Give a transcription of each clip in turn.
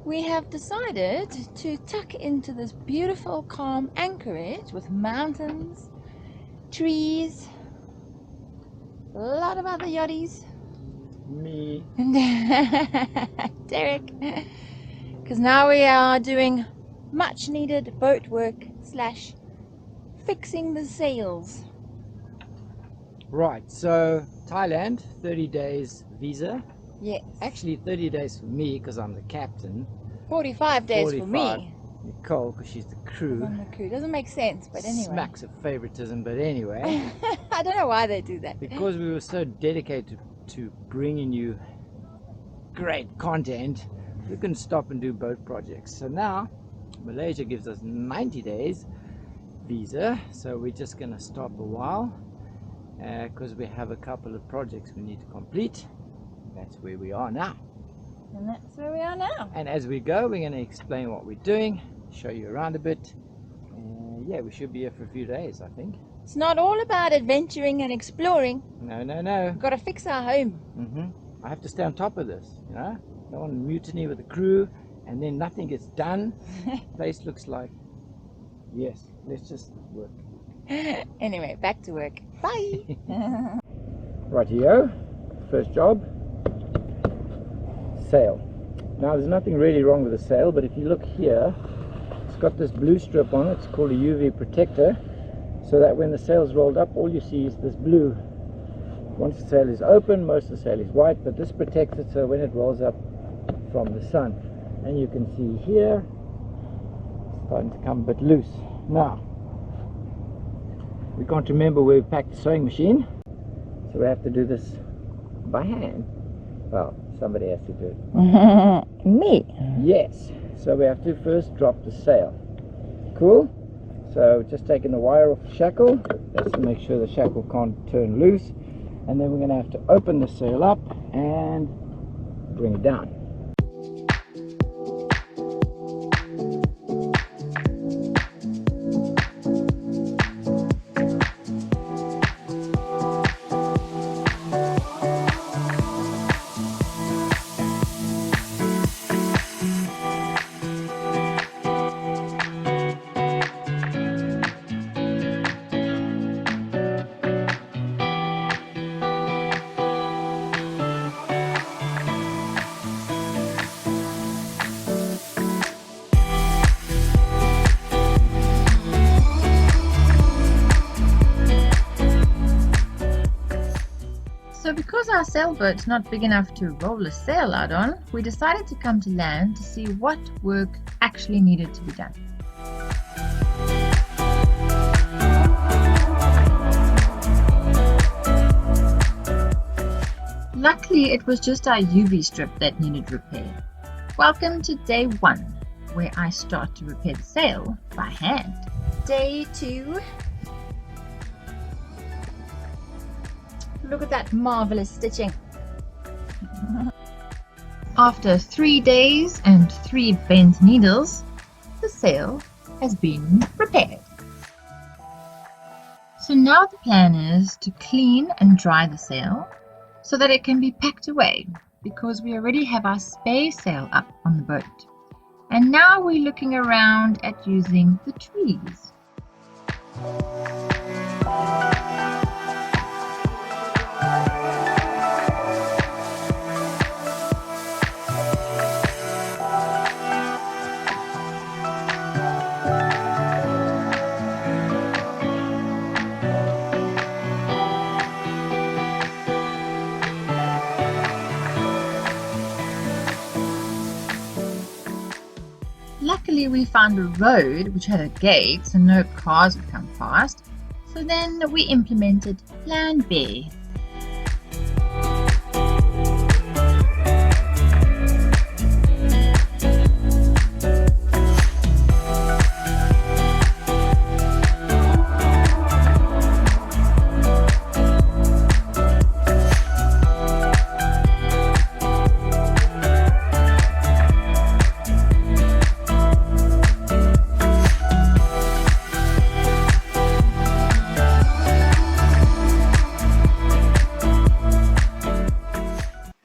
we have decided to tuck into this beautiful, calm Anchorage with mountains, trees, a lot of other yachties. Me. Derek. Because now we are doing much needed boat work / fixing the sails. Right, so Thailand, 30 days visa. Yes. Actually 30 days for me because I'm the captain. 45 days 45 for me. Nicole because she's the crew. On the crew. Doesn't make sense, but anyway. Smacks of favoritism, but anyway. I don't know why they do that. Because we were so dedicated to bringing you great content, we couldn't stop and do boat projects. So now Malaysia gives us 90 days visa, so we're just going to stop a while because we have a couple of projects we need to complete. That's where we are now. And that's where we are now. And as we go, we're going to explain what we're doing, show you around a bit. Yeah, we should be here for a few days, I think. It's not all about adventuring and exploring. No, no, no. We've got to fix our home. I have to stay on top of this, you know. Don't want to mutiny with the crew and then nothing gets done. Place looks like, yes, let's just work. Anyway, back to work. Bye. Rightio, first job, sail. Now there's nothing really wrong with the sail, but if you look here, it's got this blue strip on it. It's called a UV protector, so that when the sail's rolled up, all you see is this blue. Once the sail is open, most of the sail is white, but this protects it so when it rolls up from the sun. And you can see here, it's starting to come a bit loose. Now, we can't remember where we packed the sewing machine, so we have to do this by hand. Well, somebody has to do it. Me? Yes, so we have to first drop the sail. Cool? So just taking the wire off the shackle, that's to make sure the shackle can't turn loose, and then we're going to have to open the sail up and bring it down. So because our sailboat's not big enough to roll a sail out on, we decided to come to land to see what work actually needed to be done. Luckily, it was just our UV strip that needed repair. Welcome to day 1, where I start to repair the sail by hand. Day 2. Look at that marvelous stitching. After 3 days and 3 bent needles, the sail has been repaired. So now the plan is to clean and dry the sail so that it can be packed away, because we already have our spare sail up on the boat. And now we're looking around at using the trees. Luckily we found a road which had a gate so no cars would come past, so then we implemented Plan B.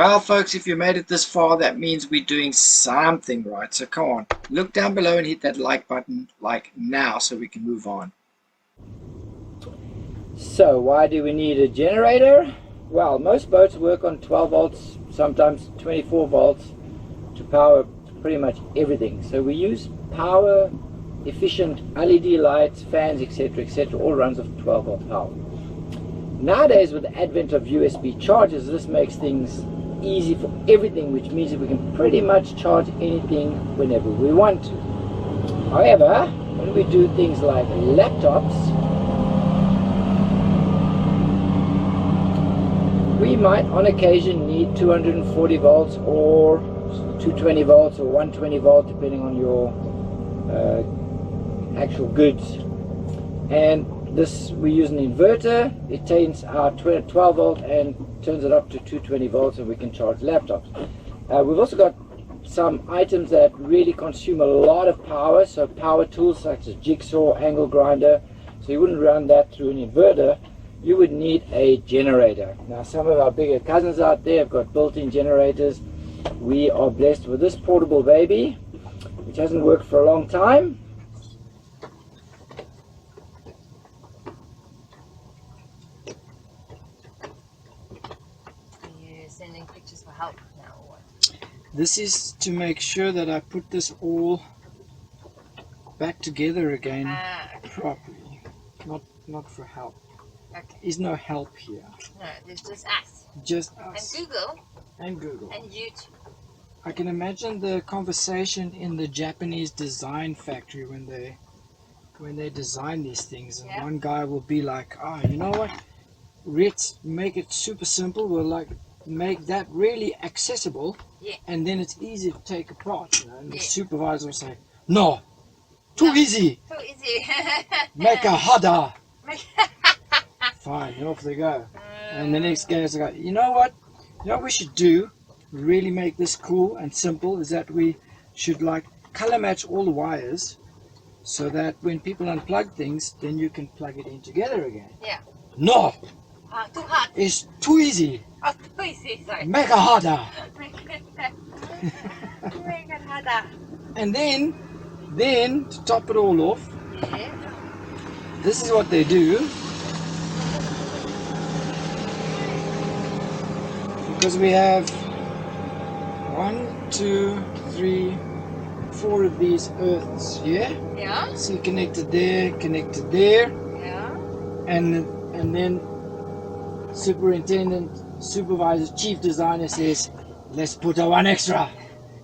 Well, folks, if you made it this far, that means we're doing something right. So come on, look down below and hit that like button like now so we can move on. So why do we need a generator? Well, most boats work on 12 volts, sometimes 24 volts to power pretty much everything. So we use power efficient LED lights, fans, etc., all runs off 12 volt power. Nowadays, with the advent of USB chargers, this makes things easy for everything, which means that we can pretty much charge anything whenever we want to. However, when we do things like laptops, we might on occasion need 240 volts or 220 volts or 120 volts depending on your actual goods. And this, we use an inverter. It takes our 12 volt and turns it up to 220 volts, and we can charge laptops. We've also got some items that really consume a lot of power, so power tools such as jigsaw, angle grinder. So you wouldn't run that through an inverter. You would need a generator. Now, some of our bigger cousins out there have got built-in generators. We are blessed with this portable baby, which hasn't worked for a long time. Sending pictures for help now or what? This is to make sure that I put this all back together again properly. Not for help. Okay. There's no help here. No, there's just us. Just us. And Google. And YouTube. I can imagine the conversation in the Japanese design factory when they design these things, and one guy will be like, you know what? Let's make it super simple. We'll like make that really accessible, and then it's easy to take apart, you know? And the supervisor will say, no, too easy. Too easy. Make a harder. Fine, and off they go. And the next guy is like, you know what we should do, really make this cool and simple, is that we should like color match all the wires so that when people unplug things, then you can plug it in together again. No, too hard. it's too easy. Oh, too easy, sorry. Make it harder. Make it harder. And then to top it all off, this is what they do. Because we have 1, 2, 3, 4 of these earths here. Yeah. See, connected there. Yeah. And then superintendent, supervisor, chief designer says, let's put one extra.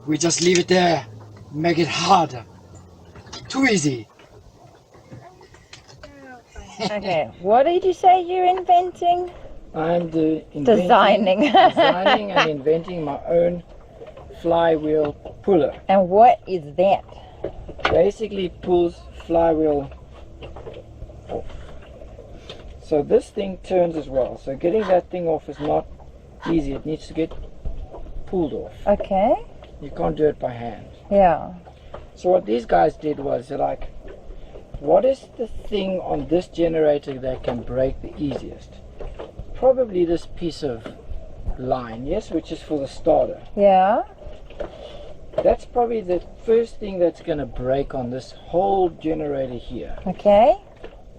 We just leave it there. Make it harder. Too easy. Okay, what did you say you're inventing? I'm Designing and inventing my own flywheel puller. And what is that? Basically pulls flywheel off. So this thing turns as well. So getting that thing off is not easy. It needs to get pulled off. Okay. You can't do it by hand. Yeah. So what these guys did was they're like, what is the thing on this generator that can break the easiest? Probably this piece of line, yes, which is for the starter. Yeah. That's probably the first thing that's going to break on this whole generator here. Okay.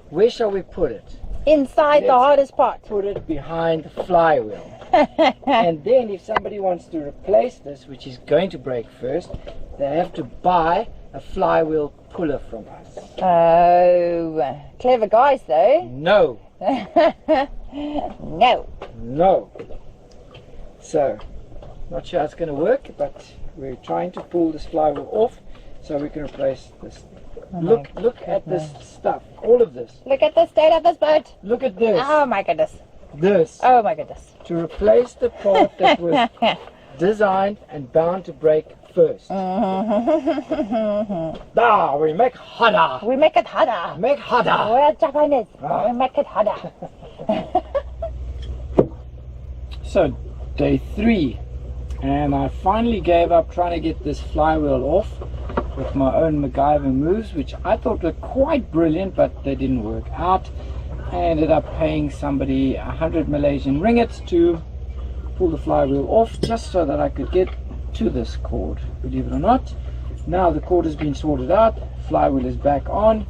Where shall we put it? Inside the hardest part. Put it behind the flywheel. And then if somebody wants to replace this, which is going to break first, they have to buy a flywheel puller from us. Oh, clever guys though. No. No. So, not sure how it's going to work, but we're trying to pull this flywheel off so we can replace this. Oh look at this stuff, all of this. Look at the state of this boat. Look at this. Oh my goodness. This. Oh my goodness. To replace the part that was designed and bound to break first. We make harder. We make it harder. Make harder. We're Japanese. We make it harder. So, day 3, and I finally gave up trying to get this flywheel off with my own MacGyver moves, which I thought were quite brilliant, but they didn't work out. I ended up paying somebody 100 Malaysian ringgits to pull the flywheel off just so that I could get to this cord, believe it or not. Now the cord has been sorted out, flywheel is back on,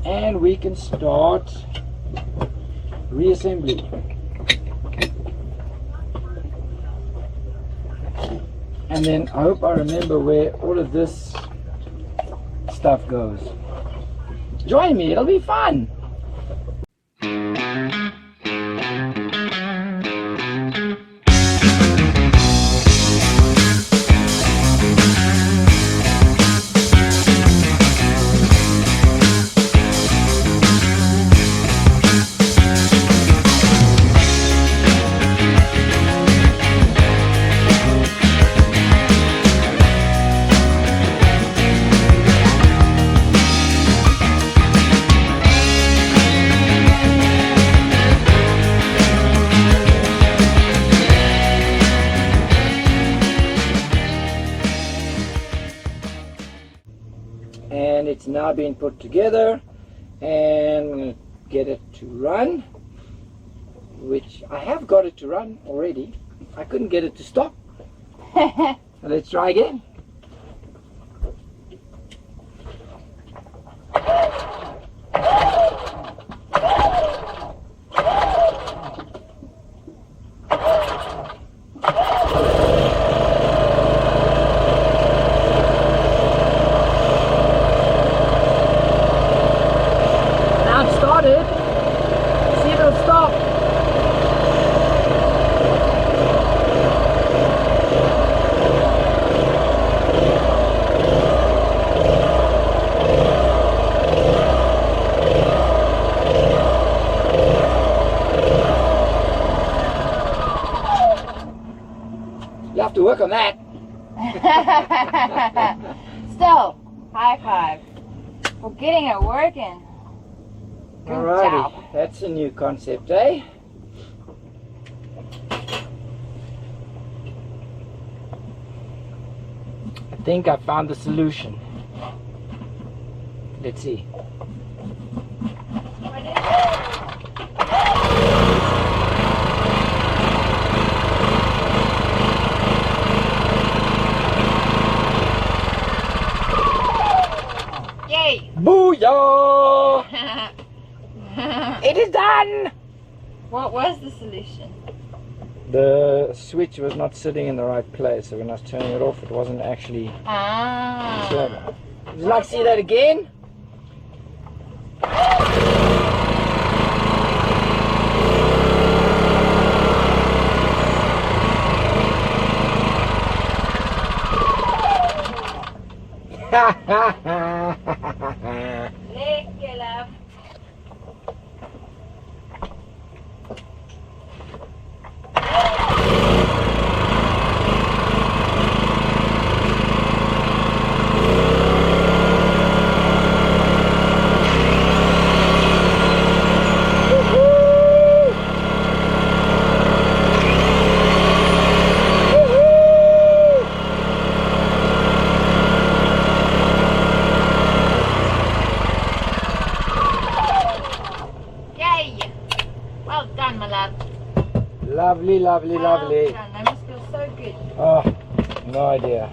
and we can start reassembly. And then I hope I remember where all of this stuff goes. Join me, it'll be fun. And it's now being put together, and I'm going to get it to run, which I have got it to run already. I couldn't get it to stop. So let's try again. You have to work on that. Still, high five for getting it working. Good Alrighty, job. that's a new concept, eh? I think I found the solution. Let's see. What is it? Yay! Booyah! It is done! What was the solution? The switch was not sitting in the right place, so when I was turning it off, it wasn't actually Ah. clever. Would you like to see that again? Lekker, love. Well done, my love. Lovely, lovely, lovely. Well done. That must feel so good. Oh, no idea.